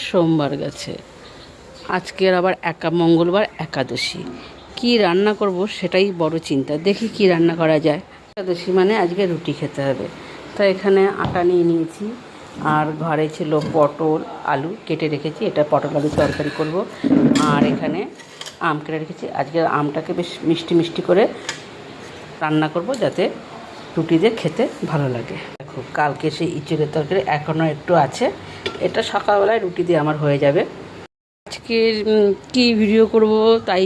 সোমবার গেছে, আজকের আবার মঙ্গলবার একাদশী। কি রান্না করব সেটাই বড় চিন্তা। দেখি কি রান্না করা যায়। একাদশী মানে আজকে রুটি খেতে হবে, তাই এখানে আটা নিয়ে নিয়েছি। আর ঘরে ছিল পটল আলু কেটে রেখেছি, এটা পটল আলু তরকারি করব। আর এখানে আম কেটে রেখেছি, আজকে আমটাকে বেশ মিষ্টি মিষ্টি করে রান্না করব যাতে রুটি দিয়ে খেতে ভালো লাগে। দেখো, কালকে সেই ইঁচড়ের তরকারি এখনও একটু আছে, এটা সকালবেলায় রুটি দিয়ে আমার হয়ে যাবে। আজকে কি ভিডিও করব তাই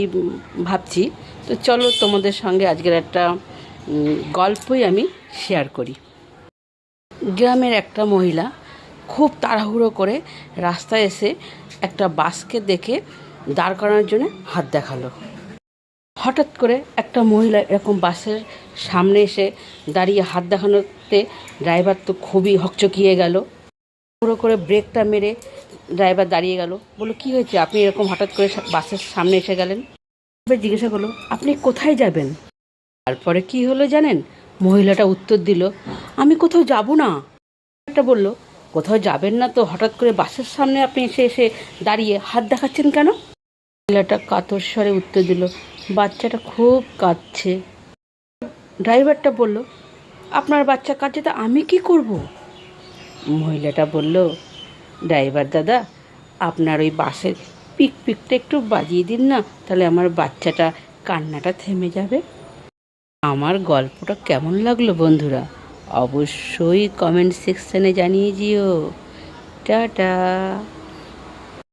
ভাবছি, তো চলো তোমাদের সঙ্গে আজকের একটা গল্পই আমি শেয়ার করি। গ্রামের একটা মহিলা খুব তাড়াহুড়ো করে রাস্তায় এসে একটা বাসকে দেখে দাঁড় করানোর জন্য হাত দেখালো। হঠাৎ করে একটা মহিলা এরকম বাসের সামনে এসে দাঁড়িয়ে হাত দেখানোতে ড্রাইভার তো খুবই হকচকিয়ে গেল। পুরো করে ব্রেকটা মেরে ড্রাইভার দাঁড়িয়ে গেল, বললো কী হয়েছে, আপনি এরকম হঠাৎ করে বাসের সামনে এসে গেলেন? এবার জিজ্ঞাসা করলো, আপনি কোথায় যাবেন? তারপরে কি হলো জানেন? মহিলাটা উত্তর দিল, আমি কোথাও যাব না। একটা বলল, কোথাও যাবেন না তো হঠাৎ করে বাসের সামনে আপনি এসে এসে দাঁড়িয়ে হাত দেখাচ্ছেন কেন? মহিলাটা কাতর স্বরে উত্তর দিল, বাচ্চাটা খুব কাঁদছে। ড্রাইভারটা বলল, আপনার বাচ্চা কাঁদছে, তা আমি কি করব? মহিলাটা বলল, ড্রাইভার দাদা, আপনার ওই বাসের পিকটা একটু বাজিয়ে দিন না, তাহলে আমার বাচ্চাটা কান্নাটা থেমে যাবে। আমার গল্পটা কেমন লাগলো বন্ধুরা, অবশ্যই কমেন্ট সেকশানে জানিয়ে দিও। টাটা।